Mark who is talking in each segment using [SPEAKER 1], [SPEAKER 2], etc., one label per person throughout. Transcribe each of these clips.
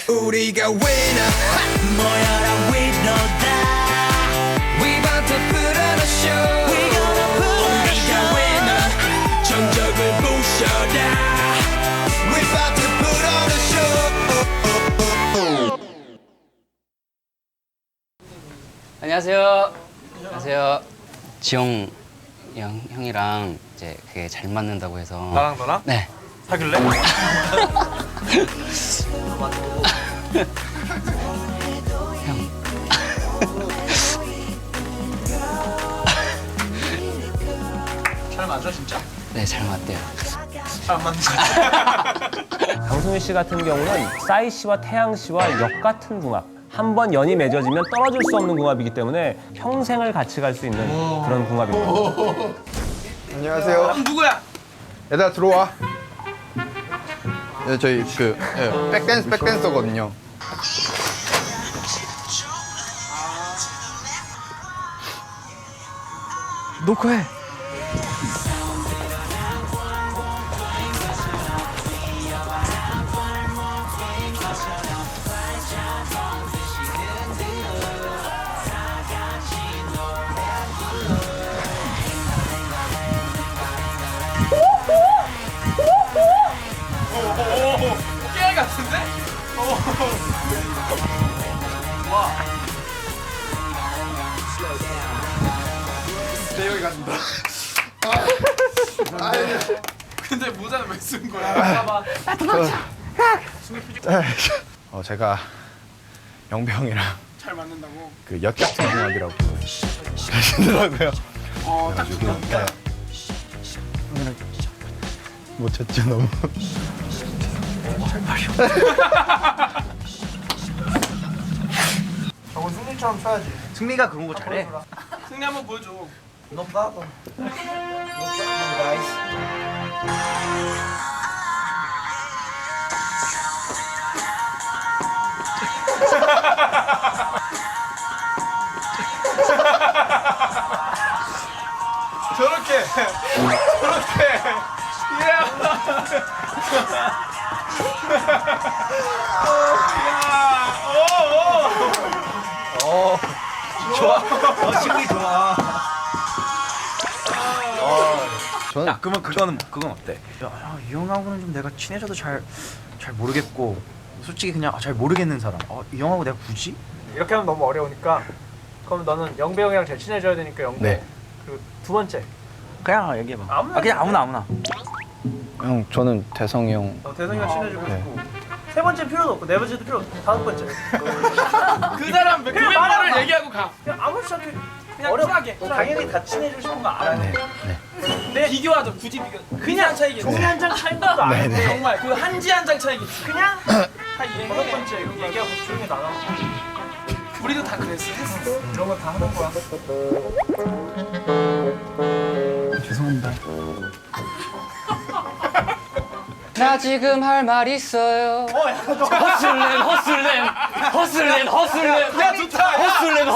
[SPEAKER 1] 우리가 winner 모여라 위너다 We about to put on a show We gonna put on a show 우리가 winner 정적을 부셔라 We about to put on a show
[SPEAKER 2] 안녕하세요. 안녕하세요. 지용 형이랑 이제 그게 잘 맞는다고 해서.
[SPEAKER 3] 나랑 너랑?
[SPEAKER 2] 네.
[SPEAKER 3] 사귈래?
[SPEAKER 2] 형.
[SPEAKER 3] 잘 맞아 진짜?
[SPEAKER 2] 네, 잘 맞대요.
[SPEAKER 3] 잘 안 맞는 거지?
[SPEAKER 4] 강소민 씨 같은 경우는 싸이 씨와 태양 씨와 역 같은 궁합. 한 번 연이 맺어지면 떨어질 수 없는 궁합이기 때문에 평생을 같이 갈 수 있는 그런 궁합입니다.
[SPEAKER 5] 안녕하세요.
[SPEAKER 3] 누구야?
[SPEAKER 5] 얘들아 들어와. 네, 저희 백댄서거든요.
[SPEAKER 4] 녹화해.
[SPEAKER 3] 깨알 같은데? 와. 내 여기 간다. 근데 모자는 왜 쓴 거야? 봐봐.
[SPEAKER 5] 제가 영배 형이랑
[SPEAKER 3] 잘 맞는다고.
[SPEAKER 5] 그 역같은 궁합이라고 하시더라고요.
[SPEAKER 3] 딱 좋다.
[SPEAKER 5] 네. 형이랑 못 쳤죠 너무.
[SPEAKER 3] 저건 승리처럼 쳐야지.
[SPEAKER 6] 승리가 그런 거 잘해.
[SPEAKER 3] 승리 한번 보여줘.
[SPEAKER 6] 너 봐.
[SPEAKER 3] 저렇게.
[SPEAKER 6] 승리 좋아.
[SPEAKER 5] 저는
[SPEAKER 6] 야, 그러면 그건 어때? 이 형하고는 좀 내가 친해져도 잘 모르겠고 솔직히 그냥 잘 모르겠는 사람. 이 형하고 내가 굳이?
[SPEAKER 3] 이렇게 하면 너무 어려우니까. 그럼 너는 영배 형이랑 제일 친해져야 되니까 영배.
[SPEAKER 5] 네.
[SPEAKER 3] 그리고 두 번째.
[SPEAKER 6] 그냥 얘기해봐.
[SPEAKER 3] 아무나
[SPEAKER 6] 그냥 아무나.
[SPEAKER 5] 형 저는 대성이 형.
[SPEAKER 3] 대성이랑 친해지고
[SPEAKER 5] 네.
[SPEAKER 3] 싶고. 세 번째 필요도 없고 네 번째도 필요 없고 다섯 번째. 그 사람 그 멤버를 얘기하고 가. 그냥 아무렇지 않게 그냥 쿨하게. 당연히 다 친해지고 싶은 거 알아요.
[SPEAKER 5] 네.
[SPEAKER 3] 근데 비교하자. 굳이 비교. 그냥 차이겠지. 종이 한 장 차이인 것도 아닌데 정말 그 한지 한 장 차이겠지. 그냥 다 이해해. 다섯 번째 이거 얘기하고 조용히 나가. 우리도 다 그랬어. 했어. 이런 거 다 하는 거야.
[SPEAKER 5] 죄송합니다.
[SPEAKER 2] 나 지금 할 말 있어요. 허슬렘.
[SPEAKER 3] 야 좋다.
[SPEAKER 2] 허슬렘.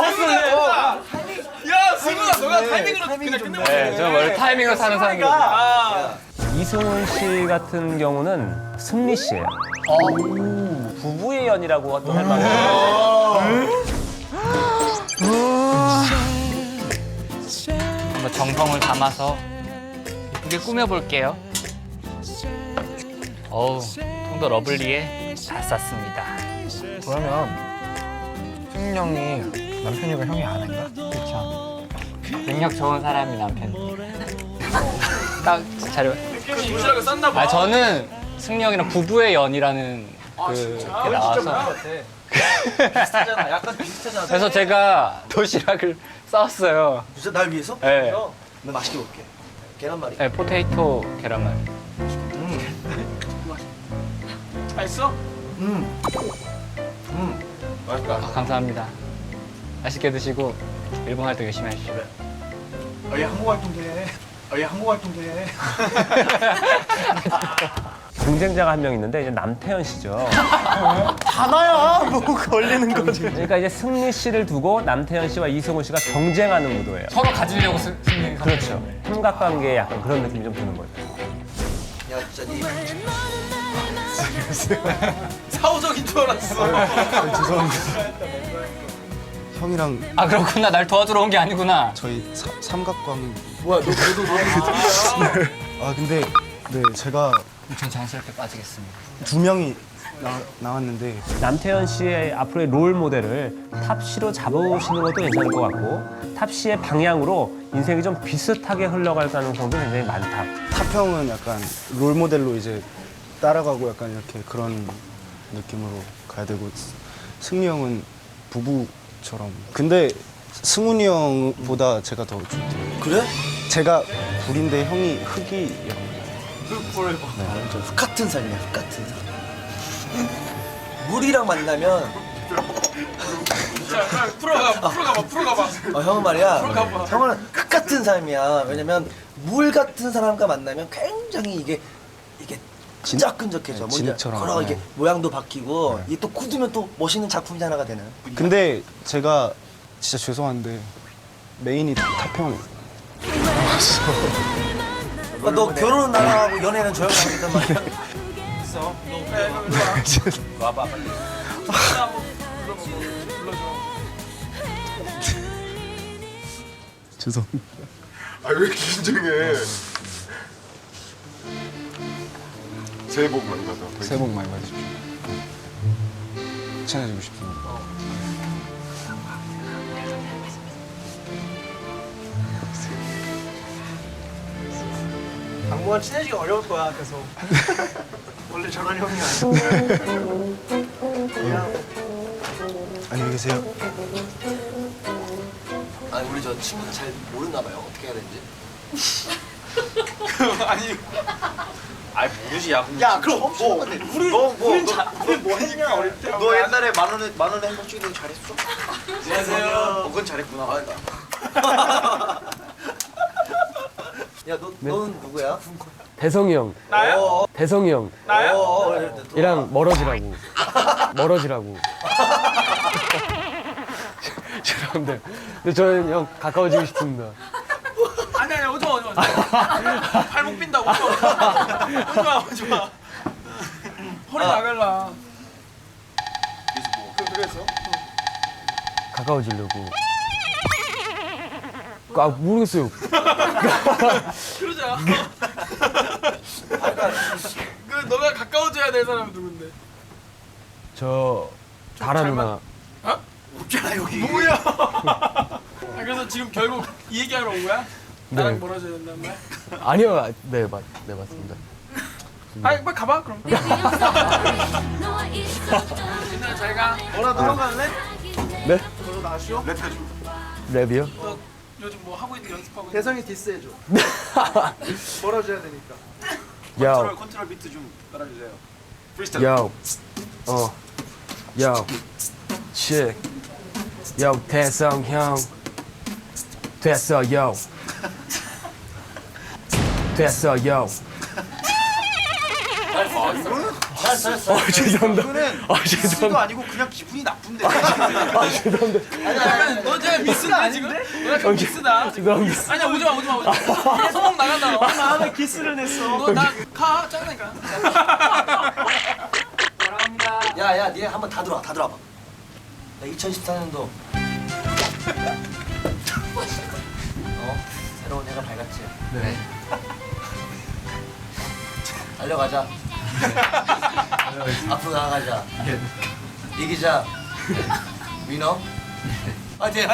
[SPEAKER 3] 야 승우야 너가 타이밍으로 그냥 끝내면
[SPEAKER 2] 네, 저 원래 타이밍으로 사는 사람이거든요.
[SPEAKER 4] 이승훈 씨 같은 경우는 승리 씨예요. 부부의 연이라고 또 할 만해요.
[SPEAKER 2] 한번 정성을 담아서 예쁘게 꾸며볼게요. 어우, 좀 더 러블리해. 잘 쌌습니다.
[SPEAKER 5] 그러면 승인 형이 남편이고 형이 아내인가? 그렇죠.
[SPEAKER 2] 능력 좋은 사람이 남편. 딱 자료.
[SPEAKER 3] 느낌이 도시락을 쌌나 봐.
[SPEAKER 2] 저는 승리 형이랑 부부의 연이라는 그게 나와서.
[SPEAKER 6] 비슷하잖아. 약간 비슷하잖아.
[SPEAKER 2] 그래서 제가 도시락을 싸왔어요.
[SPEAKER 6] 진짜 날 위해서?
[SPEAKER 2] 네.
[SPEAKER 6] 나 맛있게 먹게. 계란말이.
[SPEAKER 2] 네, 포테이토 계란말.
[SPEAKER 3] 맛있어?
[SPEAKER 6] 맛있다.
[SPEAKER 2] 아, 감사합니다. 맛있게 드시고 일본 활동 열심히 하십시오.
[SPEAKER 6] 얘 한국 활동돼.
[SPEAKER 4] 경쟁자가 한 명 있는데 이제 남태현 씨죠.
[SPEAKER 6] 하나야. 뭐 걸리는 거지.
[SPEAKER 4] 그러니까 이제 승리 씨를 두고 남태현 씨와 이승훈 씨가 경쟁하는 구도예요.
[SPEAKER 2] 서로 가지려고 승리.
[SPEAKER 4] 그렇죠. 삼각관계에 약간 그런 느낌이 좀 드는 거죠.
[SPEAKER 6] 야 진짜 니
[SPEAKER 3] 사후적인 줄 알았어.
[SPEAKER 7] 형이랑
[SPEAKER 2] 아 그렇구나. 날 도와주러 온 게 아니구나.
[SPEAKER 7] 저희 삼각광.
[SPEAKER 3] 뭐야 너도
[SPEAKER 7] 아 근데 네 제가
[SPEAKER 2] 전 자연스럽게 빠지겠습니다.
[SPEAKER 7] 2명이 나왔는데
[SPEAKER 4] 남태현 씨의 앞으로의 롤 모델을 탑씨로 잡아오시는 것도 괜찮을 것 같고 탑씨의 방향으로 인생이 좀 비슷하게 흘러갈 가능성도 굉장히 많다.
[SPEAKER 7] 타평은 약간 롤 모델로 이제 따라가고 약간 이렇게 그런 느낌으로 가야 되고 승리 형은 부부처럼. 근데 승훈이 형보다 제가 더 좋대요.
[SPEAKER 8] 그래?
[SPEAKER 7] 제가 굴인데 형이 흙이요.
[SPEAKER 8] 흙 같은 삶이야, 흙 같은 삶. 물이랑 만나면
[SPEAKER 3] 자, 풀어가봐.
[SPEAKER 8] 형은 말이야.
[SPEAKER 3] 가봐.
[SPEAKER 8] 형은 흙 같은 삶이야. 왜냐면 물 같은 사람과 만나면 굉장히 이게 끈적끈적해져.
[SPEAKER 7] 네, 진흙처럼.
[SPEAKER 8] 걸어가 이게
[SPEAKER 7] 네.
[SPEAKER 8] 모양도 바뀌고 이게 또 굳으면 또 멋있는 작품이 하나가 되는.
[SPEAKER 7] 근데 제가 진짜 죄송한데 메인이 타평.
[SPEAKER 8] 너 결혼은 나랑 하고 연애는 저 형이랑 하겠단 말이야.
[SPEAKER 3] 와봐 빨리. 한번 불러줘.
[SPEAKER 7] 죄송합니다.
[SPEAKER 9] 아 왜 이렇게 긴장해? 새해 복 많이 받아.
[SPEAKER 7] 새해 복 많이 받으십시오. 친해지고 싶습니다.
[SPEAKER 3] 당분간 친해지기 어려울 거야 계속. 원래 저런 형이 아니야.
[SPEAKER 7] 안녕히 계세요.
[SPEAKER 8] 아니 우리 저 친구들 잘 모르나 봐요. 어떻게 해야 되는지.
[SPEAKER 3] 아니.
[SPEAKER 6] 아이 모르지 야.
[SPEAKER 8] 야 그럼 뭐
[SPEAKER 3] 우리 뭐 했냐 어릴 때?
[SPEAKER 6] 너 옛날에 만 원에 행복 찍는 거 잘했어?
[SPEAKER 3] 안녕하세요.
[SPEAKER 6] 그건 잘했구나.
[SPEAKER 8] 야 너는 누구야?
[SPEAKER 10] 대성이 형,
[SPEAKER 3] 나야?
[SPEAKER 10] 대성이 형
[SPEAKER 3] 나야?
[SPEAKER 10] 이랑 멀어지라고. 죄송합니다. 근데 저는 형 가까워지고 싶습니다.
[SPEAKER 3] 아니 오지마. 발목 빈다고 오지마. 허리 나갈라. 그래서?
[SPEAKER 10] 가까워지려고. 아 모르겠어요.
[SPEAKER 3] 그러자. 그 너가 가까워져야 될 사람은 누군데?
[SPEAKER 10] 저 다라 누나.
[SPEAKER 8] 없잖아 여기.
[SPEAKER 3] 뭐야? 그래서 지금 결국 이 얘기하러 온 거야? 나랑
[SPEAKER 10] 네.
[SPEAKER 3] 멀어져야 된다는 말?
[SPEAKER 10] 아니요, 네 맞습니다.
[SPEAKER 3] 아니 빨리 가봐 그럼. 옛날에 잘 가. 뭐라도 하고 갈래?
[SPEAKER 10] 네?
[SPEAKER 3] 너도 나시오?
[SPEAKER 10] 랩이요?
[SPEAKER 3] 너 요즘 뭐 하고 있는 연습하고 있는 대성이 디스해줘. 멀어져야 되니까.
[SPEAKER 10] 야,
[SPEAKER 6] 컨트롤 비트 좀 깔아주세요.
[SPEAKER 10] 야, 야, 치, 야 대성 형, 됐어, 요, 됐어, 요. 죄송합니다.
[SPEAKER 6] 미스도 아니고 그냥 기분이 나쁜데.
[SPEAKER 3] 약간 너 지금 미스다 지금? 너 약간 미스다.
[SPEAKER 10] 죄송합니다.
[SPEAKER 3] 아니야 오지마. 이게 소문 나간다 너. 마음에 키스를 냈어. 너 나 가 짜증나니까.
[SPEAKER 8] 야야 니네 한번 다 들어와 봐. 나 2014년도 새로운 해가 밝았지.
[SPEAKER 10] 네.
[SPEAKER 8] 달려가자. 앞으로 나아가자. 이기자. 위너. 화이팅.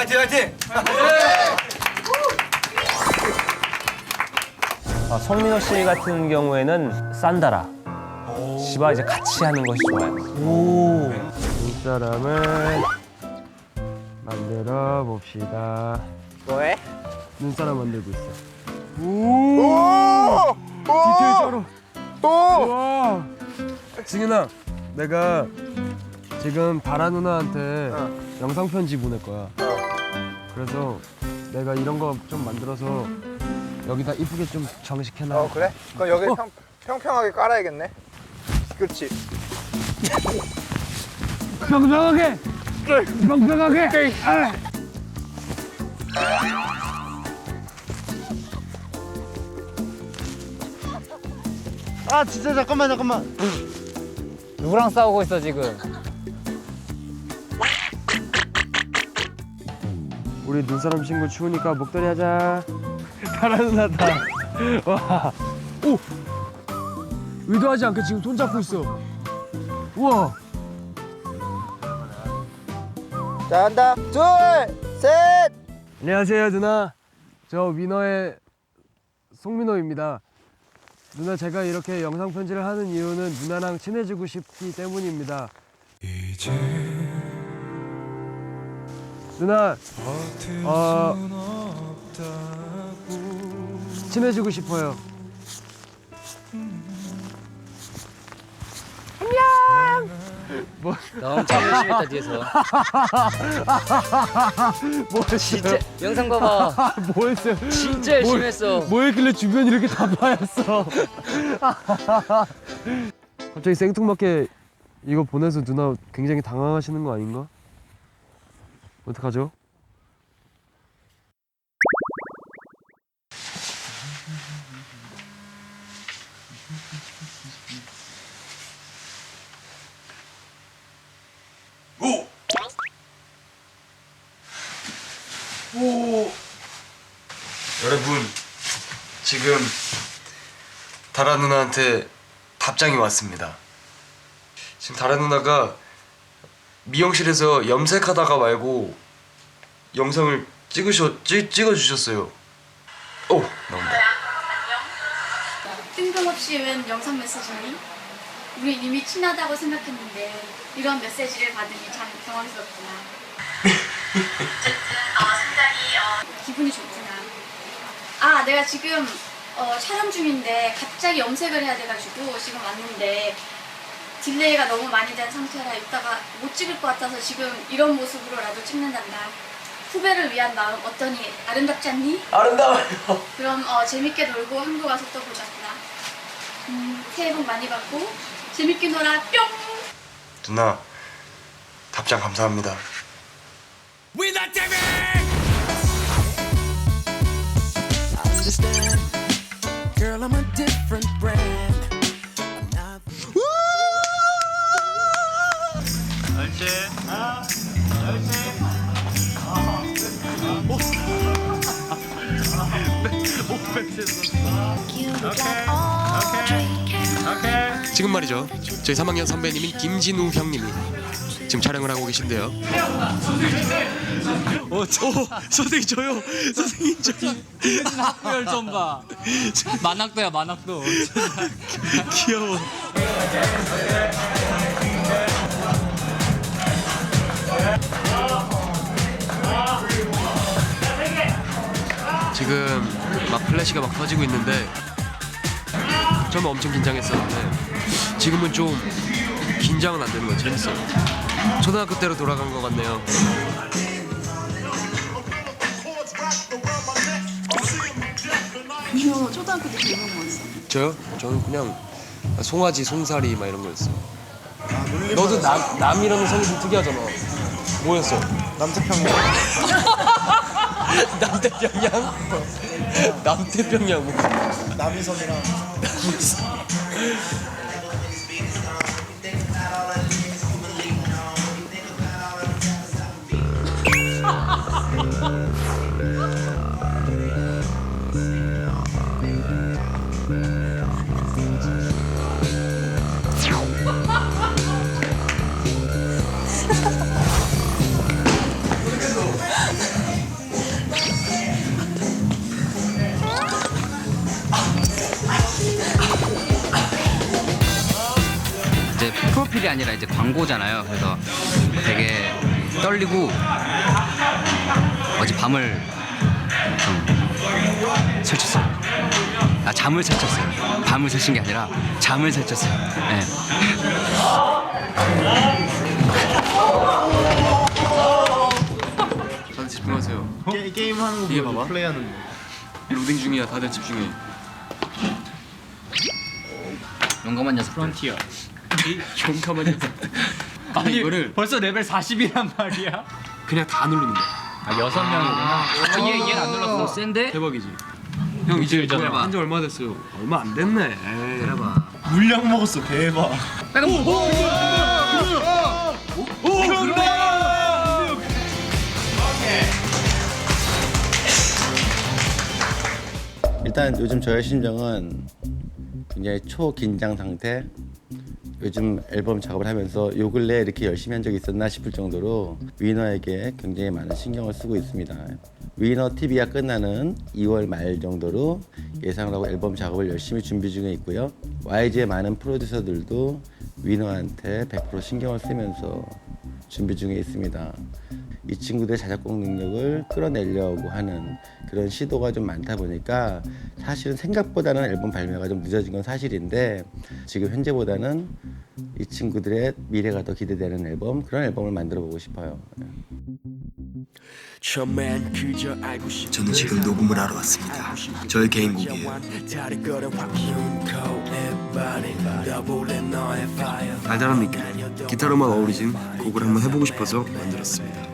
[SPEAKER 4] 성민호 씨 같은 경우에는 산다라 씨와 이제 같이 하는 것이 좋아요.
[SPEAKER 10] 눈사람을 만들어 봅시다.
[SPEAKER 3] 뭐해?
[SPEAKER 10] 눈사람 만들고 있어. 오! 디테일 쩔어. 우와! 승윤아, 내가 지금 다라 누나한테 영상 편지 보낼 거야. 그래서 내가 이런 거 좀 만들어서 여기다 이쁘게 좀 정식해놔.
[SPEAKER 5] 그래? 그럼 여기 평평하게 깔아야겠네. 그렇지.
[SPEAKER 10] 평평하게.
[SPEAKER 5] 아 진짜 잠깐만.
[SPEAKER 2] 누구랑 싸우고 있어 지금?
[SPEAKER 10] 우리 눈사람 친구 추우니까 목도리 하자. 다라 누나다. 와. 오. 의도하지 않게 지금 손 잡고 있어. 우와.
[SPEAKER 5] 자, 한다. 둘, 셋.
[SPEAKER 10] 안녕하세요 누나. 저 위너의 송민호입니다. 누나 제가 이렇게 영상 편지를 하는 이유는 누나랑 친해지고 싶기 때문입니다. 누나 친해지고 싶어요.
[SPEAKER 2] 나 엄청 열심히 했다 뒤에서.
[SPEAKER 10] 뭐
[SPEAKER 2] 진짜 영상 봐봐.
[SPEAKER 10] 뭐 했어요?
[SPEAKER 2] 진짜 열심히 했어.
[SPEAKER 10] 뭐 했길래 주변이 이렇게 다 파였어? 갑자기 생뚱맞게 이거 보내서 누나 굉장히 당황하시는 거 아닌가? 어떡하죠?
[SPEAKER 11] 여러분, 지금 다라 누나한테 답장이 왔습니다. 지금 다라 누나가 미용실에서 염색하다가 말고 영상을 찍어주셨어요. 오, 나온다.
[SPEAKER 12] 뜬금없이 웬 영상 메시지니? 우리 이미 친하다고 생각했는데 이런 메시지를 받으니 참 당황스럽구나. 상당히 기분이 좋구나. 아, 내가 지금 촬영 중인데 갑자기 염색을 해야 돼가지고 지금 왔는데 딜레이가 너무 많이 된 상태라 이따가 못 찍을 것 같아서 지금 이런 모습으로라도 찍는단다. 후배를 위한 마음 어떠니? 아름답지 않니?
[SPEAKER 11] 아름다워요.
[SPEAKER 12] 그럼 재밌게 놀고 한국 와서 또 보자꾸나. 새해 복 많이 받고 재밌게 놀아. 뿅!
[SPEAKER 11] 누나, 답장 감사합니다.
[SPEAKER 1] We not TV. I understand, girl. I'm a different brand. I'm not.
[SPEAKER 10] 지금 말이죠. 저희 3학년 선배님인 김진우 형님이 지금 촬영을 하고 계신데요. 선생님 저요. 선생님 저요.
[SPEAKER 2] 학별 좀 봐. 만학도야 만학도.
[SPEAKER 10] 귀여워. 지금 막 플래시가 막 터지고 있는데 처음에 엄청 긴장했었는데 지금은 좀 긴장은 안 되는 거 재밌어요. 초등학교 때로 돌아간 것 같네요.
[SPEAKER 12] 민호 초등학교 때 제일 뭐였어?
[SPEAKER 10] 저요? 저는 그냥 송아지, 송사리 막 이런 거였어. 너도 남이라는 성이 좀 특이하잖아. 뭐였어?
[SPEAKER 7] 남태평양.
[SPEAKER 10] 남태평양? 남태평양 뭐.
[SPEAKER 7] 남이섬이랑.
[SPEAKER 2] 이제 프로필이 아니라 이제 광고잖아요. 그래서 되게 떨리고 어제 밤을 좀 설쳤어요. 아, 잠을 설쳤어요. 밤을 설친 게 아니라 잠을 설쳤어요. 네.
[SPEAKER 10] 다들 집중하세요.
[SPEAKER 7] 게임 하는 거
[SPEAKER 10] 이게
[SPEAKER 7] 보여줘,
[SPEAKER 10] 봐봐.
[SPEAKER 7] 플레이하는 거.
[SPEAKER 10] 로딩 중이야. 다들 집중해.
[SPEAKER 2] 용감한 녀석. 프론티어.
[SPEAKER 10] 용감한 녀석. 아니 이거를
[SPEAKER 2] 벌써 레벨 40이란 말이야?
[SPEAKER 10] 그냥 다 누르는 거야.
[SPEAKER 2] 아, 6명이구나. 얘는 안 눌렀어. 센데?
[SPEAKER 10] 대박이지. 형 이제
[SPEAKER 2] 해봐.
[SPEAKER 10] 한지 얼마 됐어요? 얼마 안 됐네.
[SPEAKER 2] 내려봐.
[SPEAKER 7] 물약 먹었어. 대박.
[SPEAKER 13] 일단 요즘 저의 심정은 굉장히 초긴장 상태. 요즘 앨범 작업을 하면서 요 근래 이렇게 열심히 한 적이 있었나 싶을 정도로 위너에게 굉장히 많은 신경을 쓰고 있습니다. 위너 TV가 끝나는 2월 말 정도로 예상을 하고 앨범 작업을 열심히 준비 중에 있고요. YG의 많은 프로듀서들도 위너한테 100% 신경을 쓰면서 준비 중에 있습니다. 이 친구들의 자작곡 능력을 끌어내려고 하는 그런 시도가 좀 많다 보니까 사실은 생각보다는 앨범 발매가 좀 늦어진 건 사실인데 지금 현재보다는 이 친구들의 미래가 더 기대되는 앨범, 그런 앨범을 만들어 보고 싶어요.
[SPEAKER 1] 저는 지금 녹음을 하러 왔습니다. 저의 개인곡이에요.
[SPEAKER 10] 달달한 느낌, 기타로만 어우러진 곡을 한번 해보고 싶어서 만들었습니다.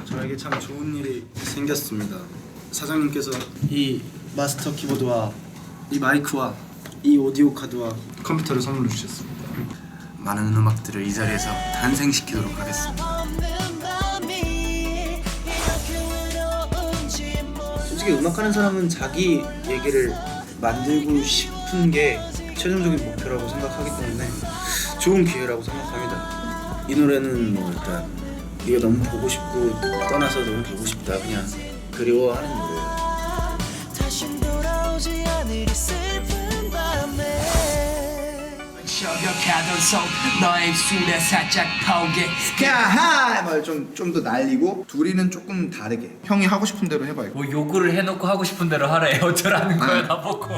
[SPEAKER 7] 저에게 참 좋은 일이 생겼습니다. 사장님께서 이 마스터 키보드와 이 마이크와 이 오디오 카드와 컴퓨터를 선물로 주셨습니다.
[SPEAKER 10] 많은 음악들을 이 자리에서 탄생시키도록 하겠습니다.
[SPEAKER 6] 솔직히 음악하는 사람은 자기 얘기를 만들고 싶은 게 최종적인 목표라고 생각하기 때문에 좋은 기회라고 생각합니다. 이 노래는 뭐 일단 네가 너무 보고 싶고 떠나서 너무 보고 싶다, 그냥 그리워하는 노래예요.
[SPEAKER 1] 저격하던 손 너의 입술에 살짝 포개
[SPEAKER 5] 야하! 좀 더 날리고 둘이는 조금 다르게 형이 하고 싶은 대로 해봐.
[SPEAKER 2] 뭐 요구를 해놓고 하고 싶은 대로 하래. 어쩌라는 거야 나보고.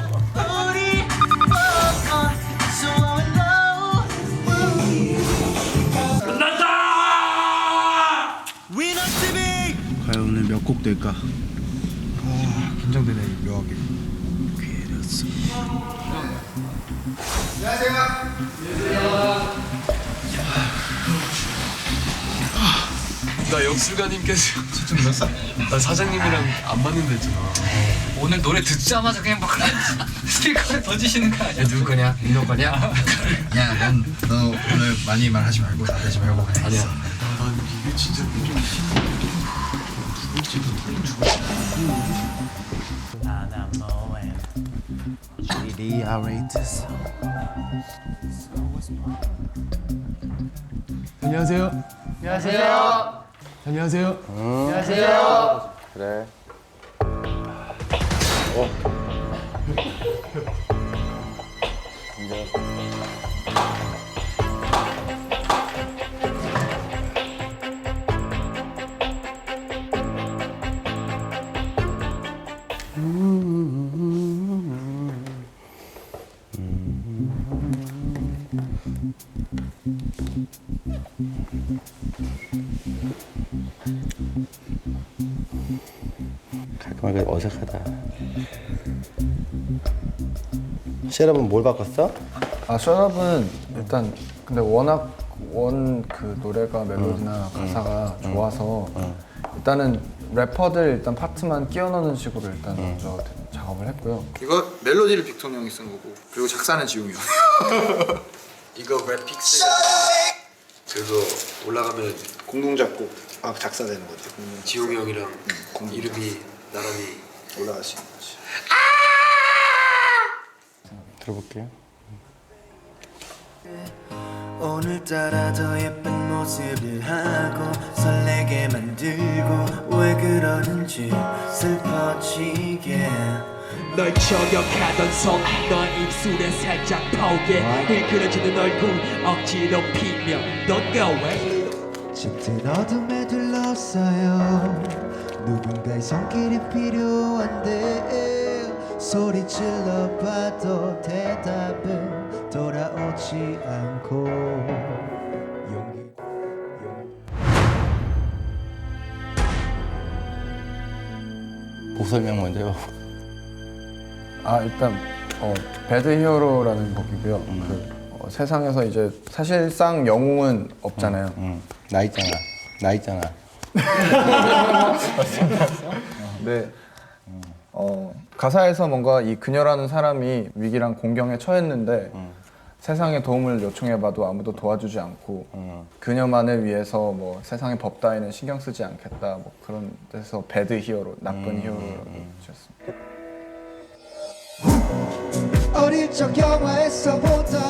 [SPEAKER 7] 과연 오늘 몇 곡 될까? 긴장되네 묘하게. 괴렸어.
[SPEAKER 10] 나 역술가님께서 나 사장님이랑 안 맞는다 했잖아.
[SPEAKER 2] 오늘 노래 듣자마자 그냥 막 스피커에 던지시는 거 아니야? 누구 거냐? 민호 거냐?
[SPEAKER 6] 야, 너 오늘 많이 말하지 말고 나대지 말고 그냥
[SPEAKER 10] 아니야. 난 이게 진짜
[SPEAKER 7] 안녕하세요.
[SPEAKER 10] 안녕하세요.
[SPEAKER 7] 안녕하세요.
[SPEAKER 2] 안녕하세요.
[SPEAKER 13] 그래. 가끔하게 어색하다. 셋업은 뭘 바꿨어?
[SPEAKER 14] 아, 셋업은 일단 근데 워낙 그 노래가 멜로디나 가사가 좋아서 일단은 래퍼들 일단 파트만 끼워 넣는 식으로 일단 먼저 작업을 했고요.
[SPEAKER 5] 이거 멜로디를 빅톤 형이 쓴 거고 그리고 작사는 지웅이 형.
[SPEAKER 10] 이거 랩픽스 그래서 올라가면
[SPEAKER 5] 공동 작곡, 작사 되는 거지.
[SPEAKER 10] 지용이 형이랑 이름이 나란히
[SPEAKER 5] 올라갈 수 있는 거지.
[SPEAKER 13] 들어볼게요.
[SPEAKER 1] 오늘따라 더 예쁜 모습을 하고 설레게 만들고 왜 그러는지 슬퍼지게 널 저격하던 손 너의 입술에 살짝 포개 일그러지는 얼굴 억지로 피며 넌가 왜 짙은 어둠에 둘러싸여 누군가의 손길이 필요한데 소리질러 봐도 대답은 돌아오지 않고
[SPEAKER 13] 곡 설명 먼저 해봐.
[SPEAKER 14] 아, 일단 배드 히어로라는 곡이고요. 세상에서 이제 사실상 영웅은 없잖아요.
[SPEAKER 13] 나 있잖아.
[SPEAKER 14] 네. 가사에서 뭔가 이 그녀라는 사람이 위기랑 공경에 처했는데 세상에 도움을 요청해봐도 아무도 도와주지 않고 그녀만을 위해서 뭐 세상의 법 따위는 신경 쓰지 않겠다 뭐 그런 데서 배드 히어로, 나쁜 히어로라고 지었습니다.
[SPEAKER 1] 어릴 적 영화에서 보던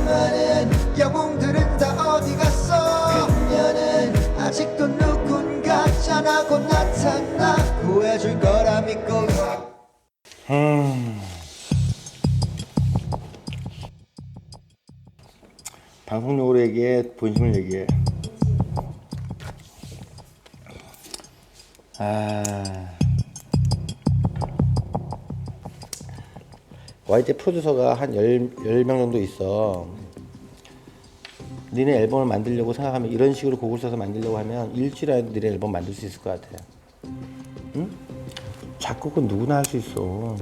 [SPEAKER 1] 많은 영웅들은 다 어디 갔어? 그녀는 아직도 누군가 짠하고 나타나 구해줄 거라 믿고
[SPEAKER 13] 방송용으로 얘기해, 본심을 얘기해. YG 프로듀서가 한 10명 정도 있어. 니네 앨범을 만들려고 생각하면, 이런 식으로 곡을 써서 만들려고 하면 일주일 안에 니네 앨범 만들 수 있을 것 같아. 응? 작곡은 누구나 할 수 있어. 응?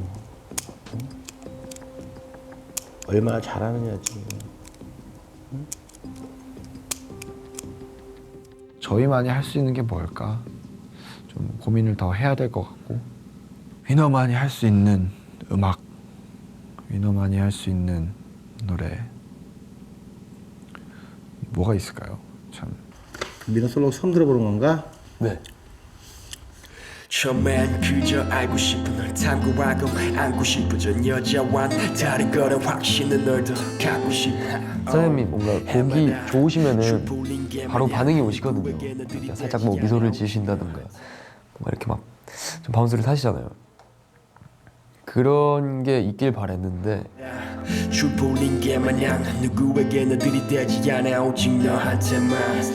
[SPEAKER 13] 얼마나 잘하느냐지. 응?
[SPEAKER 14] 저희만이 할 수 있는 게 뭘까? 좀 고민을 더 해야 될 것 같고 위너만이 할 수 있는 음악, 위너만이 할 수 있는 노래 뭐가 있을까요? 참.
[SPEAKER 13] 민호 솔로 처음 들어보는 건가?
[SPEAKER 14] 네.
[SPEAKER 1] 처음엔 그저 알고 싶은 널 탐구하고 안고 싶어진 여자와 다른 거는 확신은 널 더 갖고 싶어.
[SPEAKER 10] 사장님이 뭔가 곡이 좋으시면은 바로 반응이 오시거든요. 그러니까 살짝 뭐 미소를 지으신다든가 뭔가 이렇게 막 좀 바운스를 타시잖아요. 그런 게 있길 바랬는데
[SPEAKER 1] 줄풀린 게 마냥 누구에게나 들이대지 않아 오직 너한테만.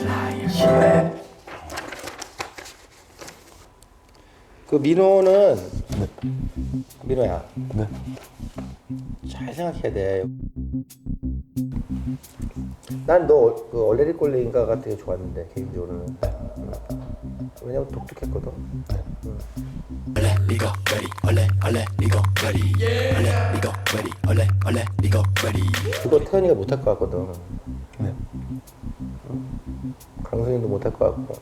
[SPEAKER 13] 그 민호는 민호야.
[SPEAKER 10] 네.
[SPEAKER 13] 잘 생각해야 돼. 난 너 그 얼레리 꼴레인가 같은 게 좋았는데 개인적으로는. 왜냐면 독특했거든.
[SPEAKER 1] 얼레 리고 베리 얼레 리고 베리 얼레 리고 베리 얼레 리고 베리.
[SPEAKER 13] 그거 태연이가 못할 것 같거든. 네. 강성현도 못할 것 같고.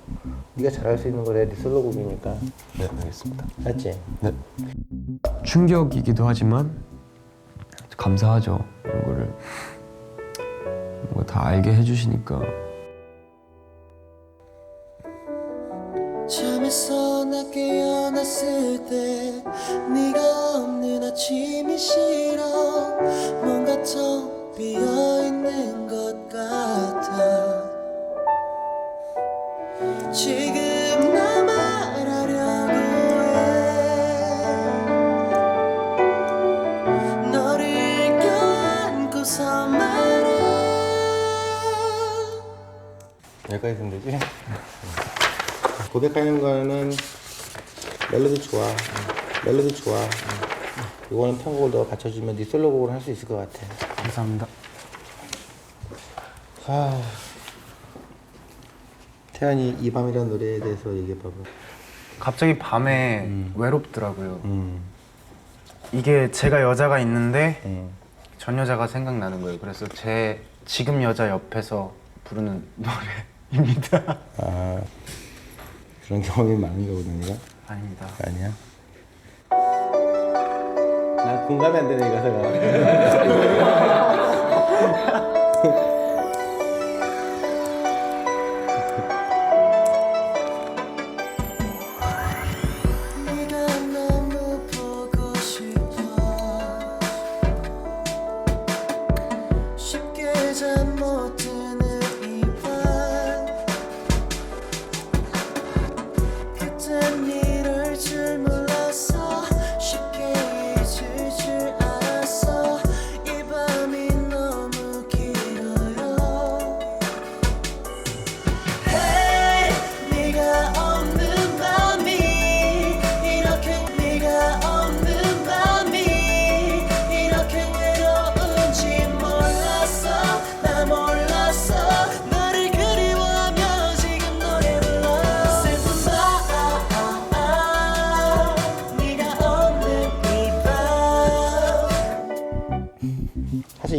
[SPEAKER 13] 네가 잘할 수 있는 거래. 네 솔로곡이니까.
[SPEAKER 10] 네, 알겠습니다.
[SPEAKER 13] 맞지?
[SPEAKER 10] 네. 충격이기도 하지만 감사하죠. 이런 거를 뭔가 다 알게 해주시니까.
[SPEAKER 1] 잠에서 나 깨어났을 때 네가 없는 아침이 싫어. 뭔가 텅 비어있는 것 같아. 지금 나 말하려고 해. 너를 껴안고서 말해.
[SPEAKER 13] 여기까지 되면 되지? 고백하는 거는 멜로디 좋아. 멜로디 좋아. 이거는 편곡을 너 받쳐주면 네 솔로곡을 할 수 있을 것 같아.
[SPEAKER 7] 감사합니다.
[SPEAKER 13] 태연이 이 밤이라는 노래에 대해서 얘기해봐봐.
[SPEAKER 7] 갑자기 밤에 외롭더라고요. 이게 제가 여자가 있는데 전 여자가 생각나는 거예요. 그래서 제 지금 여자 옆에서 부르는 노래입니다.
[SPEAKER 13] 아, 그런 경험이 많은가 보다, 네가?
[SPEAKER 7] 아닙니다.
[SPEAKER 13] 아니야? 난 공감이 안 되네, 이 가사가.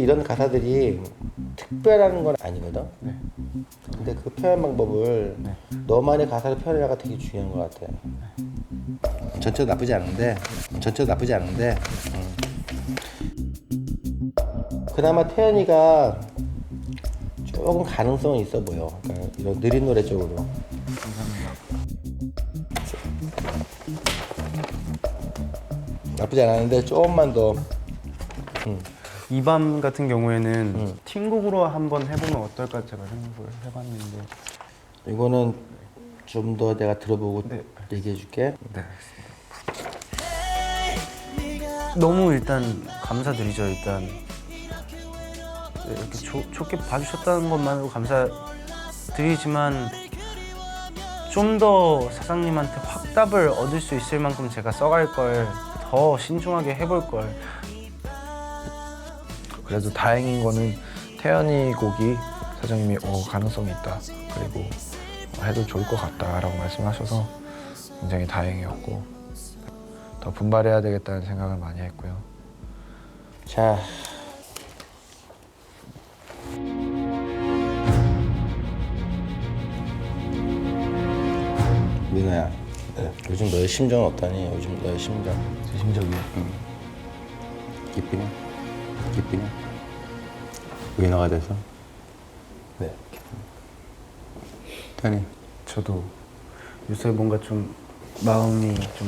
[SPEAKER 13] 이런 가사들이 특별한 건 아니거든. 근데 그 표현 방법을 너만의 가사로 표현하기가 되게 중요한 것 같아. 전체도 나쁘지 않은데 그나마 태연이가 조금 가능성은 있어 보여. 그러니까 이런 느린 노래 쪽으로. 나쁘지 않았는데 조금만 더.
[SPEAKER 7] 이 밤 같은 경우에는 팀곡으로 한번 해보면 어떨까 제가 생각을 해봤는데
[SPEAKER 13] 이거는 좀 더 내가 들어보고 얘기해줄게.
[SPEAKER 7] 네. 너무 일단 감사드리죠. 일단 이렇게 좋게 봐주셨다는 것만으로 감사드리지만 좀 더 사장님한테 확답을 얻을 수 있을 만큼 제가 써갈 걸 더 신중하게 해볼 걸.
[SPEAKER 14] 그래도 다행인 거는 태연이 곡이 사장님이 가능성이 있다. 그리고 해도 좋을 것 같다라고 말씀하셔서 굉장히 다행이었고 더 분발해야 되겠다는 생각을 많이 했고요.
[SPEAKER 13] 자, 민호야, 요즘 너의 심정은 어떠니? 요즘 너의 심정?
[SPEAKER 7] 제 심정이요?
[SPEAKER 13] 기쁘냐? 위너가 돼서?
[SPEAKER 7] 네.
[SPEAKER 13] 편히?
[SPEAKER 7] 저도 요새 뭔가 좀 마음이 좀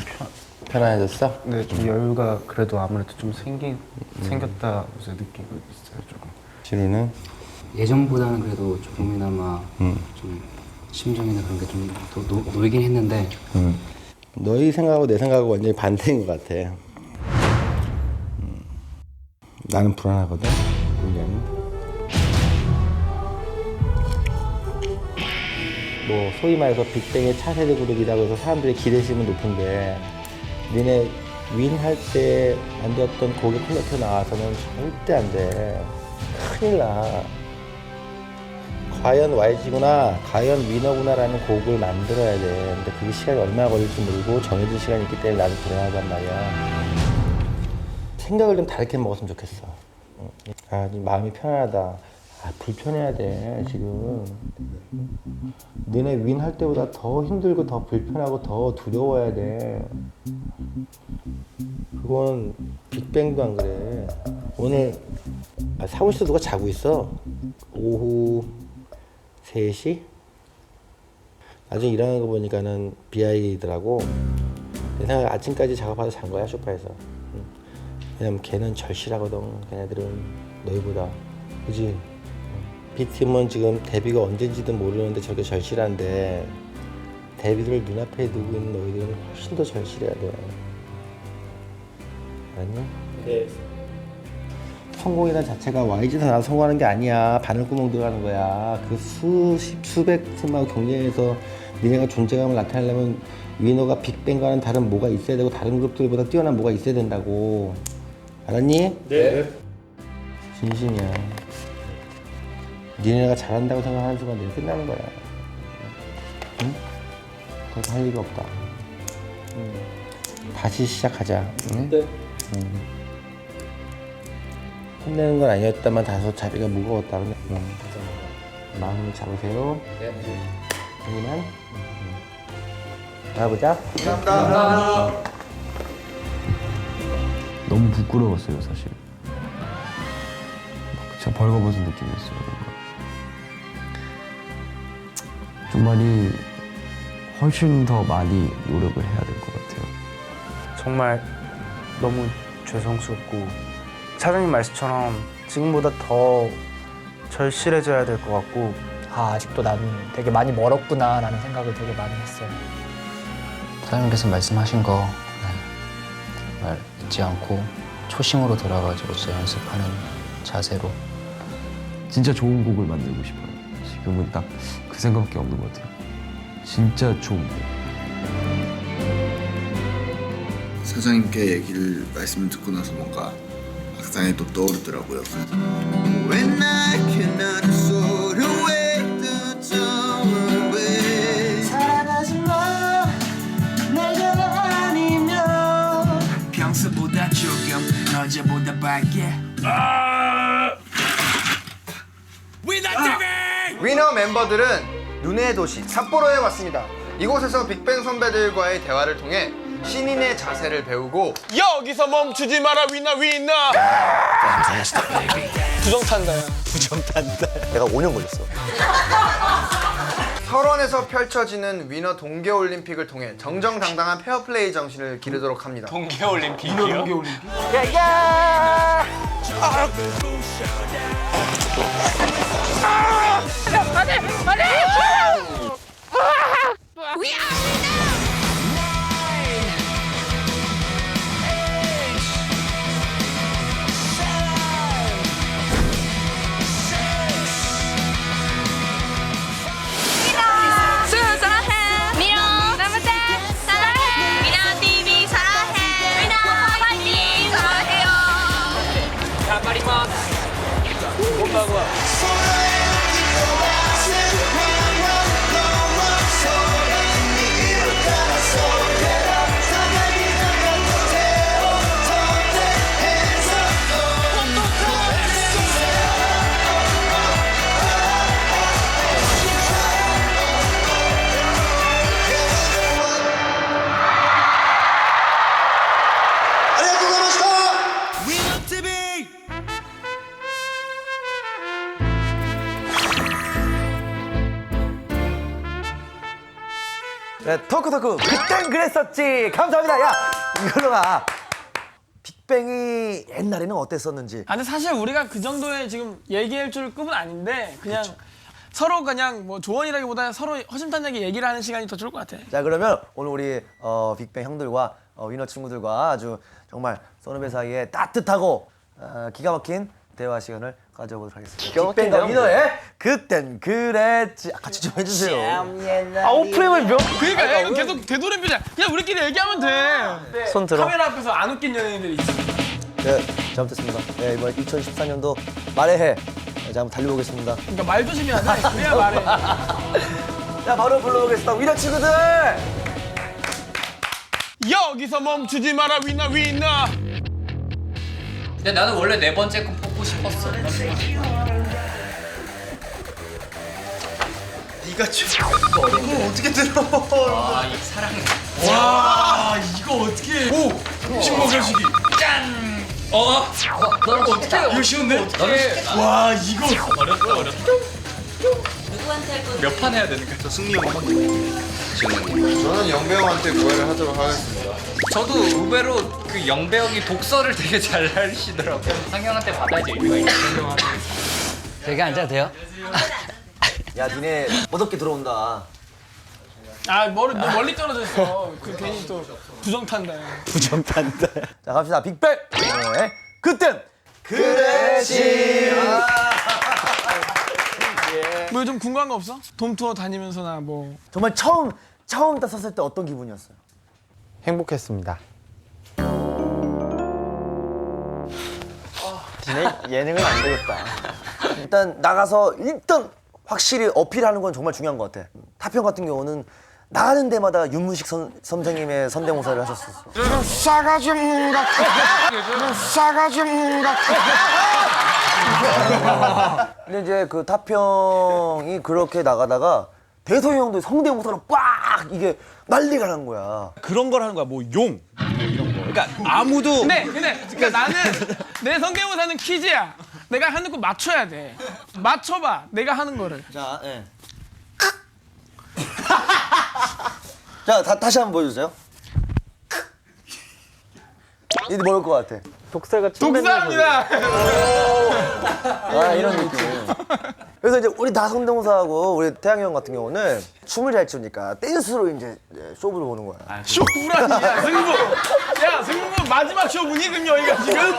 [SPEAKER 13] 편안해졌어?
[SPEAKER 7] 네, 좀 여유가 그래도 아무래도 좀 생겼다 요새 느끼고 있어요, 조금.
[SPEAKER 13] 진우는?
[SPEAKER 2] 예전보다는 그래도 조금이나마 좀 심정이나 그런 게 좀 더 놓이긴 했는데
[SPEAKER 13] 너희 생각하고 내 생각하고 완전히 반대인 것 같아. 나는 불안하거든, 굉장히. 뭐 소위 말해서 빅뱅의 차세대 그룹이라고 해서 사람들의 기대심은 높은데 니네 윈 할 때 만들었던 곡의 퀄리티 나와서는 절대 안 돼. 큰일 나. 과연 YG구나, 과연 위너구나 라는 곡을 만들어야 돼. 근데 그게 시간이 얼마나 걸릴지 모르고 정해진 시간이 있기 때문에 나도 불안하단 말이야. 생각을 좀 다르게 먹었으면 좋겠어. 아, 마음이 편안하다. 아, 불편해야 돼, 지금. 너네 윈 할 때보다 더 힘들고 더 불편하고 더 두려워야 돼. 그건 빅뱅도 안 그래. 오늘 사무실에서 누가 자고 있어. 오후 3시? 나중에 일어나는 거 보니까는 BI더라고. 내 생각에 아침까지 작업하다 잔 거야, 소파에서. 왜냐면 걔는 절실하거든, 걔네들은 너희보다. 그지? B팀은 지금 데뷔가 언젠지도 모르는데 저렇게 절실한데 데뷔를 눈앞에 두고 있는 너희들은 훨씬 더 절실해야 돼. 알았니?
[SPEAKER 3] 네.
[SPEAKER 13] 성공이란 자체가 YG에서 나서 성공하는 게 아니야. 바늘구멍 들어가는 거야. 그 수백 팀하고 경쟁해서 니네가 존재감을 나타내려면 위너가 빅뱅과는 다른 뭐가 있어야 되고 다른 그룹들보다 뛰어난 뭐가 있어야 된다고. 알았니?
[SPEAKER 3] 네.
[SPEAKER 13] 진심이야. 니네가 잘한다고 생각하는 순간 내가 끝나는 거야. 응? 더 할 일이 없다. 다시 시작하자. 응?
[SPEAKER 3] 네.
[SPEAKER 13] 혼내는 건 아니었다만 다소 자리가 무거웠다. 마음 잡으세요.
[SPEAKER 3] 네.
[SPEAKER 13] 이만. 가보자.
[SPEAKER 3] 감사합니다.
[SPEAKER 10] 너무 부끄러웠어요, 사실. 진짜 벌거벗은 느낌이었어요. 좀 훨씬 더 많이 노력을 해야 될 것 같아요.
[SPEAKER 7] 정말 너무 죄송스럽고 사장님 말씀처럼 지금보다 더 절실해져야 될 것 같고
[SPEAKER 15] 아직도 나는 되게 많이 멀었구나 라는 생각을 되게 많이 했어요.
[SPEAKER 2] 사장님께서 말씀하신 거 정말 잊지 않고 초심으로 돌아가지고 진짜 연습하는 자세로
[SPEAKER 10] 진짜 좋은 곡을 만들고 싶어요. 지금은 딱 그 생각밖에 없는 것 같아요. 진짜 좋은 곡.
[SPEAKER 5] 사장님께 얘기를 말씀을 듣고 나서 뭔가 악상이 또 떠오르더라고요.
[SPEAKER 1] When I cannot sort away the time away 사랑하지 마 내가 아니면 평소보다 조금 어제보다 밝게
[SPEAKER 16] 위너 멤버들은 눈의 도시 삿포로에 왔습니다. 이곳에서 빅뱅 선배들과의 대화를 통해 신인의 자세를 배우고
[SPEAKER 3] 여기서 멈추지 마라 위너. 부정탄다야.
[SPEAKER 8] 내가 5년 걸렸어.
[SPEAKER 16] 설원에서 펼쳐지는 위너 동계올림픽을 통해 정정당당한 페어플레이 정신을 기르도록 합니다.
[SPEAKER 4] 동계올림픽이요?
[SPEAKER 12] 사랑해 미러 나무대 사랑해 미러 TV 사랑해 미러 화이팅 사랑해요.
[SPEAKER 8] 네, 토크 그땐 그랬었지. 감사합니다. 야 이걸로 가. 빅뱅이 옛날에는 어땠었는지.
[SPEAKER 3] 근데 사실 우리가 그 정도의 지금 얘기할 줄 급은 아닌데 그냥 서로 그냥 뭐 조언이라기보다 서로 허심탄회하게 얘기를 하는 시간이 더 좋을 것 같아.
[SPEAKER 8] 자 그러면 오늘 우리 빅뱅 형들과 위너 친구들과 아주 정말 선후배 사이에 따뜻하고 기가 막힌 대화 시간을 가져보도록 하겠습니다. 빅뱅과 위너의 그땐 그랬지. 같이 좀 해주세요.
[SPEAKER 3] 오프닝을 그러니까 이거 계속 되돌림이잖아. 그냥 우리끼리 얘기하면 돼.
[SPEAKER 8] 손 들어.
[SPEAKER 3] 카메라 앞에서 안 웃긴 연예인들이 있어.
[SPEAKER 8] 네, 잘못했습니다. 네, 이번 2014년도 말의 해. 네, 자, 한번 달려보겠습니다.
[SPEAKER 3] 그러니까 말 조심해야 돼. 그래야 말해.
[SPEAKER 8] 자, 바로 불러보겠습니다. 위너 친구들!
[SPEAKER 3] 여기서 멈추지 마라 위너.
[SPEAKER 2] 근데 나는 원래 네 번째 거 뽑고 싶었어.
[SPEAKER 5] 네가 이거 어떻게 들어?
[SPEAKER 2] 와, 이 사랑해.
[SPEAKER 3] 와 이거 어떻게? 오 신고 결식이. 짠.
[SPEAKER 2] 너는 어떻게?
[SPEAKER 3] 이거 쉬운데?
[SPEAKER 2] 어떻게?
[SPEAKER 3] 와 이거
[SPEAKER 2] 어렵다.
[SPEAKER 12] 누구한테 할 건데?
[SPEAKER 2] 몇 판 해야 되는 거야?
[SPEAKER 5] 저 승리 형 한번 저는 영배 형한테 구애를 하도록 하겠습니다.
[SPEAKER 2] 저도 의외로 그 영배 형이 독서를 되게 잘 하시더라고요. 상영한테 받아야지 의미가 있는.
[SPEAKER 15] 여기 앉아도 돼요?
[SPEAKER 8] 야, 니네 멋없게 들어온다.
[SPEAKER 3] 너 멀리 떨어져 있어. 그 괜히 또 부정탄다.
[SPEAKER 8] 자, 갑시다. 빅뱅! 네. 그땐 그랬지.
[SPEAKER 3] 뭐 좀 궁금한 거 없어? 돔투어 다니면서나 뭐.
[SPEAKER 8] 정말 처음 딱 섰을 때 어떤 기분이었어요?
[SPEAKER 7] 행복했습니다.
[SPEAKER 8] 예능은 안 되겠다. 일단 나가서 확실히 어필하는 건 정말 중요한 것 같아. 타평 같은 경우는 나가는 데마다 윤문식 선생님의 성대모사를 하셨었어.
[SPEAKER 16] 싸가지 없는 것 같아. 싸가지 없는 것 같아.
[SPEAKER 8] 근데 이제 그 타평이 그렇게 나가다가 대소희 형도 성대모사로 빡 이게 난리가 난 거야.
[SPEAKER 17] 그런 걸 하는 거야. 뭐 용 이런 거. 그러니까 아무도.
[SPEAKER 3] 근데 그러니까 나는 내 성대모사는 퀴즈야. 내가 하는 거 맞춰야 돼. 맞춰봐. 내가 하는 거를.
[SPEAKER 8] 자, 예. 자, 다시 한번 보여주세요. 이게 뭘 것 같아?
[SPEAKER 7] 독사가
[SPEAKER 3] 독사입니다.
[SPEAKER 8] 아, 이런 느낌. 그래서 이제 우리 다 성대모사하고 우리 태양이 형 같은 경우는 춤을 잘 추니까 댄스로 이제 쇼부를 보는 거야.
[SPEAKER 3] 쇼부라니, 야, 승부. 야, 승부 마지막 쇼분이 그럼 여기가 지금?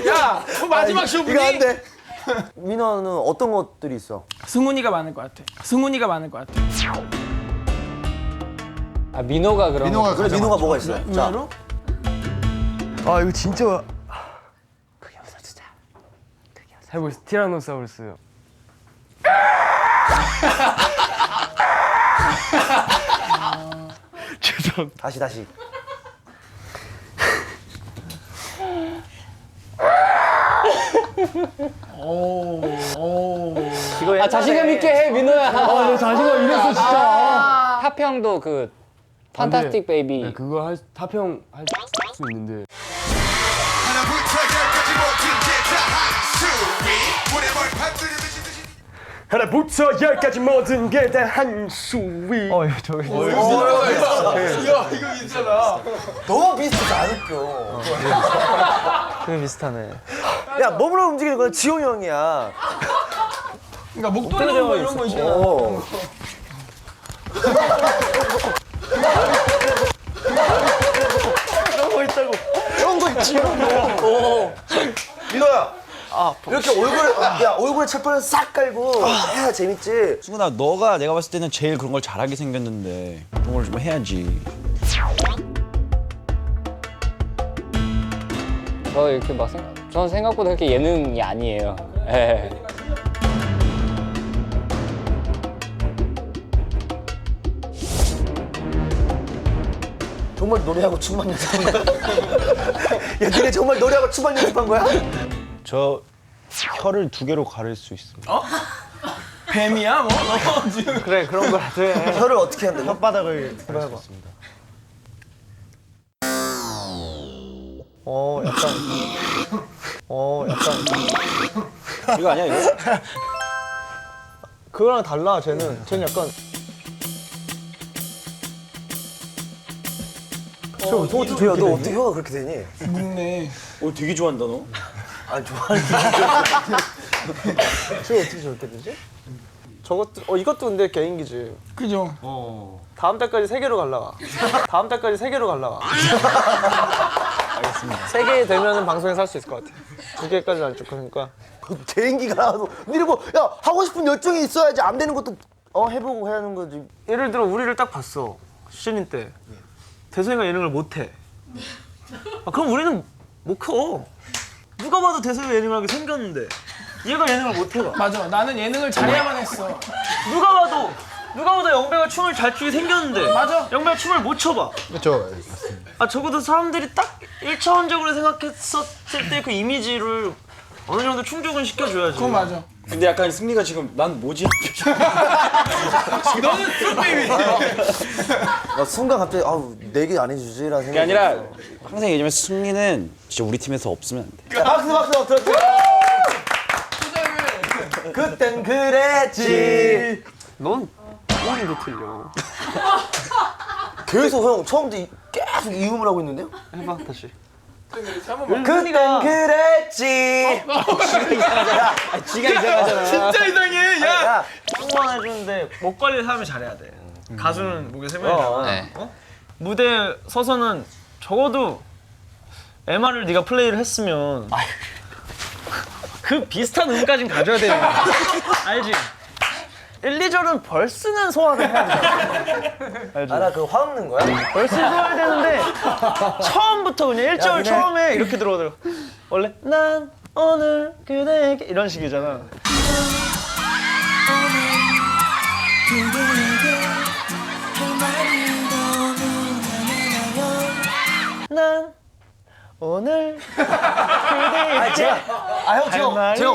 [SPEAKER 3] 야, 그 마지막 쇼분이?
[SPEAKER 8] 이거 안 돼. 민호는 어떤 것들이 있어?
[SPEAKER 3] 승훈이가 많을 것 같아.
[SPEAKER 15] 아, 민호가 그럼.
[SPEAKER 8] 그래, 민호가 뭐가 있어? 자,
[SPEAKER 3] 의외로?
[SPEAKER 7] 아, 이거 진짜. 크게 웃어주자. 해보겠습니다. 티라노사우루스. 죄송합니다.
[SPEAKER 8] 다시.
[SPEAKER 15] 아 자신감 있게 해 민호야.
[SPEAKER 10] 내 자신감 잃었어 진짜.
[SPEAKER 15] 하평도 그 판타스틱 베이비.
[SPEAKER 10] 네, 그거 타평 할 수 있는데. 하나부터 열까지 모든 게 다 한 수위.
[SPEAKER 3] 저기. 야 이거 괜찮아.
[SPEAKER 8] 너무 비슷해 안 웃겨.
[SPEAKER 3] 그게 비슷하네.
[SPEAKER 8] 야 몸으로 움직이는 건 지용이 형이야.
[SPEAKER 3] 그러니까 목 돌리는 거 이런 거 있잖아.
[SPEAKER 8] 그런 거 있다고. 그런 거 있지. 민호야. 이렇게 얼굴에 칠판을 싹 깔고 해야 재밌지.
[SPEAKER 17] 승훈아, 너가 내가 봤을 때는 제일 그런 걸 잘하게 생겼는데 그런 걸 좀 해야지.
[SPEAKER 15] 저 이렇게 막 저는 생각보다 그렇게 예능이 아니에요. 예.
[SPEAKER 8] 정말 노래하고 춤만 연습한 거야? 야, 니네 정말 노래하고 춤만 연습한 거야?
[SPEAKER 7] 저 혀를 2개로 가릴 수 있습니다.
[SPEAKER 3] 어? 뱀이야 뭐? 너 지금
[SPEAKER 8] 그래 그런 거 같아. 혀를 어떻게 한다고?
[SPEAKER 7] 혓바닥을 가릴 수 있습니다.
[SPEAKER 8] 약간.
[SPEAKER 17] 이거 아니야 이거?
[SPEAKER 8] 그거랑 달라. 쟤는 약간. 너 어떻게 혀가 그렇게 되니?
[SPEAKER 3] 묵네.
[SPEAKER 17] 되게 좋아한다 너.
[SPEAKER 8] 아 좋아하는. 쟤 어떻게 저렇게 되지? 저것도 이것도 근데 개인기지.
[SPEAKER 3] 그죠.
[SPEAKER 8] 다음 달까지 3개로 갈라가. 알겠습니다. 3개 되면은 방송에서 할 수 있을 것 같아. 2개까지 안 쭉 하니까. 개인기가 나와도 니네 뭐 야 하고 싶은 열정이 있어야지. 안 되는 것도 해보고 해야 하는 거지. 예를 들어 우리를 딱 봤어. 신인 때. 대성이가 예능을 못해. 그럼 우리는 못 커. 누가 봐도 대성이가 예능을 하게 생겼는데 얘가 예능을 못 해봐.
[SPEAKER 3] 맞아. 나는 예능을 잘해야만 했어.
[SPEAKER 8] 누가 봐도 영배가 춤을 잘 추게 생겼는데
[SPEAKER 3] 맞아.
[SPEAKER 8] 영배가 춤을 못 춰봐.
[SPEAKER 7] 그렇죠. 맞습니다.
[SPEAKER 8] 적어도 사람들이 딱 1차원적으로 생각했었을 때 그 이미지를 어느 정도 충족은 시켜줘야지.
[SPEAKER 3] 그건 맞아.
[SPEAKER 17] 근데 약간 승리가 지금 난 뭐지?
[SPEAKER 3] 너는 쑥베이비.
[SPEAKER 8] 나 순간 갑자기 내게 안 해주지라는
[SPEAKER 17] 그게 아니라 항상 얘기하지만 승리는 진짜 우리 팀에서 없으면 안 돼.
[SPEAKER 8] 박수 들었지. 그땐 그랬지. 넌 똥이도 틀려. 계속 형 처음부터 계속 이음을 하고 있는데요? 해봐 다시. 그땐 그랬지.
[SPEAKER 17] 지가 이상하잖아.
[SPEAKER 3] 진짜 이상해. 야.
[SPEAKER 8] 홍보만 해주는데 목 관리를 사람이 잘해야 돼. 가수는 목에 세면이잖아. 무대에 서서는 적어도 MR을 네가 플레이를 했으면 그 비슷한 음까진 가져야 되는 거야. 알지? 1, 2절은 벌스는 소화를 해야 돼. 알지? 나 그거 화음는 거야? 벌스 소화해야 되는데 처음부터 그냥 1절 처음에 이렇게 들어오더라고. 원래 난 오늘 그대에게 이런 식이잖아. 난 오늘 그대에게 제가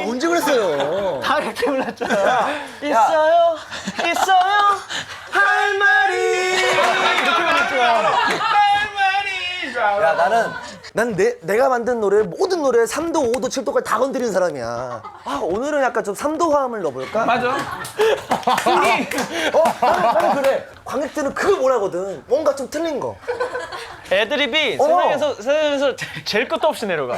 [SPEAKER 8] 언제 그랬어요? 다 그렇게 불렀잖아. 있어요 할 말이 이렇게 불렀잖아. 할 말이. 야 난 내가 만든 노래 모든 노래 3도, 5도, 7도까지 다 건드리는 사람이야. 오늘은 약간 좀 3도 화음을 넣어볼까?
[SPEAKER 3] 맞아.
[SPEAKER 8] 나는 그래. 관객들은 그걸 원하거든. 뭔가 좀 틀린 거. 애드립이 세상에서 제일 끝도 없이 내려가.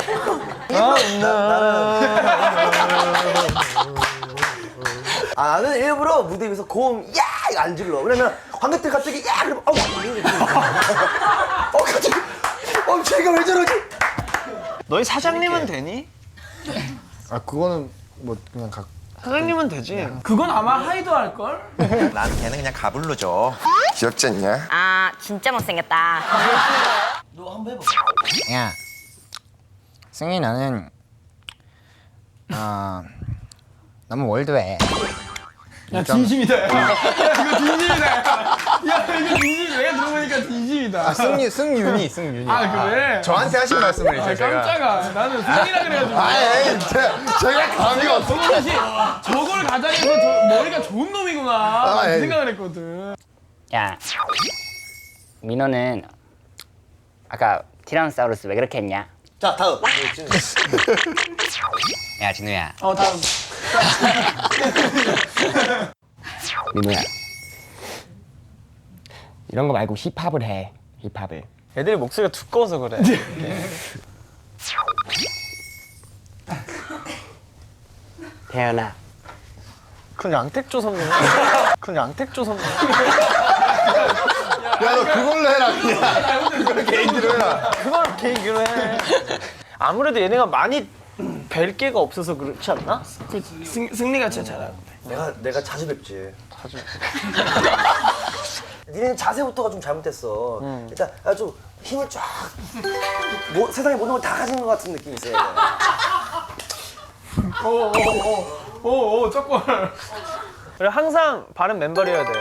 [SPEAKER 8] 나는 일부러 무대 위에서 고음 야 안 질러. 왜냐면 관객들 갑자기 야 그러면 갑자기 쟤가 왜 저러지? 너희 사장님은 되니?
[SPEAKER 7] 그거는 뭐 그냥
[SPEAKER 8] 사장님은 되지.
[SPEAKER 3] 그건 아마 하이도 할 걸.
[SPEAKER 9] 나는 걔는 그냥 가불러줘. 귀엽지 않냐?
[SPEAKER 18] 진짜 못생겼다.
[SPEAKER 8] 너 한번 해봐.
[SPEAKER 18] 야, 승희 나는 너무 월드해.
[SPEAKER 3] 야 진심이다. 야 이거 진심이다. 야 이거 진심. 내가 들어보니까 진심이다. 승윤입니다.
[SPEAKER 16] 승윤이.
[SPEAKER 3] 아 그래?
[SPEAKER 16] 저한테 하신 말씀을 이제 제가.
[SPEAKER 3] 깜짝아. 나는 승이라 그래가지고.
[SPEAKER 16] 제가 감이 없어.
[SPEAKER 3] 성훈이 씨 저걸 가장해서 머리가 좋은 놈이구나 그 생각을 했거든.
[SPEAKER 18] 야, 민호는 아까 티라노사우루스 왜 그렇게 했냐?
[SPEAKER 8] 자 다음.
[SPEAKER 18] 야, 진우야.
[SPEAKER 3] 다음.
[SPEAKER 18] 민호야. 이런 거 말고 힙합을 해. 힙합을.
[SPEAKER 3] 애들이 목소리가 두꺼워서 그래.
[SPEAKER 18] 태연아.
[SPEAKER 3] 그건 양택조 선배.
[SPEAKER 16] 야 너 그걸로 해라 그냥. 그걸 개인기로 해라.
[SPEAKER 3] 그걸 계기로 해. 아무래도 얘네가 많이 뵐 게가 없어서 그렇지 않나? 승리가 진짜 잘하는데.
[SPEAKER 8] 내가 자주 뵙지. 니네 자세부터가 좀 잘못됐어. 일단 좀 힘을 쫙 세상의 모든 걸 다 가진 것 같은 느낌이 있어요.
[SPEAKER 3] 오, 쩍벌. 그리고 항상 발은 맨발이어야 돼.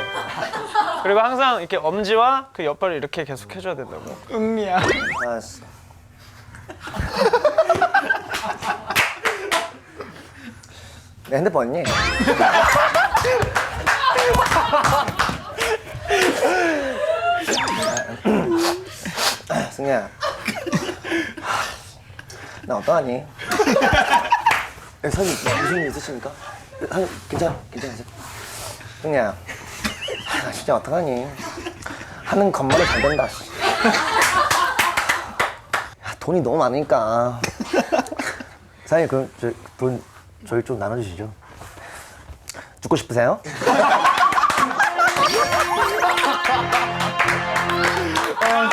[SPEAKER 3] 그리고 항상 이렇게 엄지와 그 옆발을 이렇게 계속 해줘야 된다고. 응리야.
[SPEAKER 8] 알았어. 내 핸드폰 있니? 승희야. 나 어떠하니? 선생님 무슨 일 있으십니까? 괜찮으세요? 승희야. 나 진짜 어떡하니? 하는 것만은 잘 된다. 돈이 너무 많으니까. 사장님 그럼 돈 저희 좀 나눠주시죠. 죽고 싶으세요?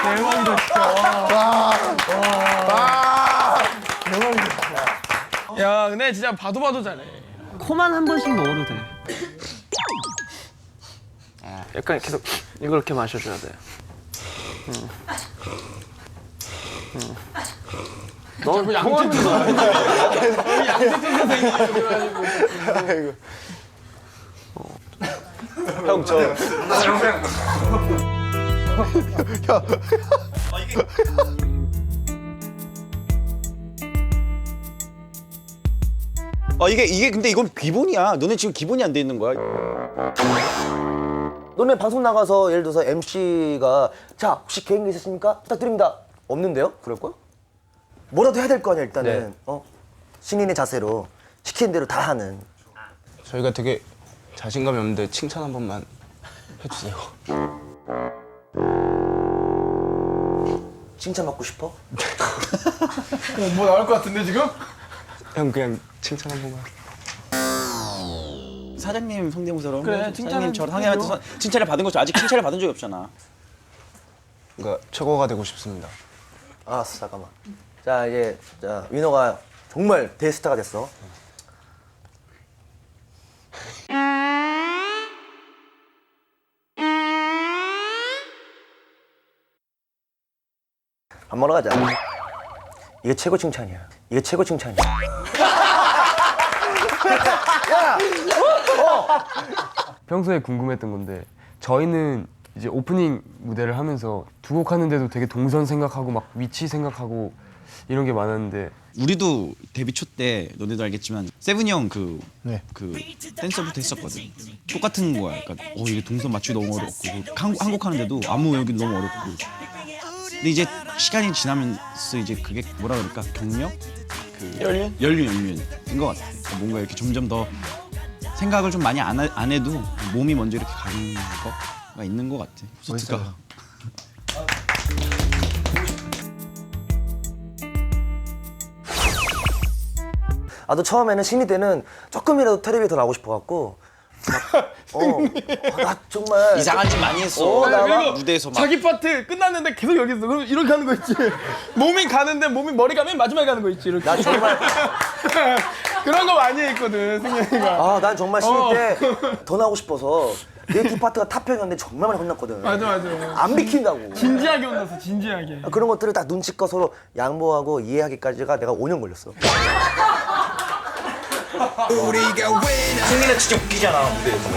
[SPEAKER 3] 대박이다 진짜. 야, 근데 진짜 봐도 잘해. 코만 한 번씩 넣어도 돼. 약간 계속 이걸 이렇게 마셔줘야 돼. 너 양태준 선생님. 형 저.
[SPEAKER 17] 이게 근데 이건 기본이야. 너네 지금 기본이 안 돼 있는 거야.
[SPEAKER 8] 너네 방송 나가서 예를 들어서 MC가 자 혹시 개인기 있으십니까? 부탁드립니다. 없는데요? 그럴걸? 뭐라도 해야 될 거 아니야 일단은. 신인의 자세로 시키는 대로 다 하는.
[SPEAKER 7] 저희가 되게 자신감이 없는데 칭찬 한 번만 해주세요.
[SPEAKER 8] 칭찬 받고 싶어?
[SPEAKER 3] 뭐 나올 것 같은데 지금?
[SPEAKER 7] 형 그냥 칭찬 한 번만.
[SPEAKER 17] 사장님 성대모사로
[SPEAKER 7] 그래,
[SPEAKER 17] 사장님 저
[SPEAKER 7] 칭찬을
[SPEAKER 17] 상대한테 칭찬을 받은 거죠. 아직 칭찬을 받은 적이 없잖아.
[SPEAKER 7] 그러니까 최고가 되고 싶습니다.
[SPEAKER 8] 알았어 잠깐만. 자 이제 위너가 정말 대스타가 됐어. 밥 먹으러 가자. 이게 최고 칭찬이야. 야!
[SPEAKER 10] 평소에 궁금했던 건데 저희는 이제 오프닝 무대를 하면서 두 곡 하는데도 되게 동선 생각하고 막 위치 생각하고 이런 게 많았는데
[SPEAKER 17] 우리도 데뷔 초 때 너네도 알겠지만 세븐이 형 그 댄서부터 했었거든. 똑같은 거야. 그러니까 이게 동선 맞추기 너무 어렵고 한 곡 하는데도 안무 외우기도 너무 어렵고. 근데 이제 시간이 지나면서 이제 그게 뭐라 그럴까 경력? 연륜인 것 같아. 그러니까 뭔가 이렇게 점점 더 생각을 좀 많이 안 해도 몸이 먼저 이렇게 가는 거가 있는 것 같아. 멋있다.
[SPEAKER 8] 나도 처음에는 신인 때는 조금이라도 텔레비에 더 나오고 싶어갖고 나 정말
[SPEAKER 17] 이상한 짓 많이 했어.
[SPEAKER 3] 그리고
[SPEAKER 17] 무대에서 막.
[SPEAKER 3] 자기 파트 끝났는데 계속 여기 있어. 그럼 이렇게 하는 거 있지. 몸이 가는데 머리가 맨 마지막에 가는 거 있지. 이렇게.
[SPEAKER 8] 나 정말
[SPEAKER 3] 그런 거 많이 했거든 승현이가.
[SPEAKER 8] 난 정말 신인 때 더 나오고 싶어서 내 두 파트가 탑형이었는데 정말 많이 혼났거든.
[SPEAKER 3] 맞아.
[SPEAKER 8] 안 비킨다고.
[SPEAKER 3] 진지하게 혼났어 진지하게.
[SPEAKER 8] 그런 것들을 딱 눈치껏 서로 양보하고 이해하기까지가 내가 5년 걸렸어.
[SPEAKER 1] 우리가 왜
[SPEAKER 17] 승민은 진짜 웃기잖아 무대에서.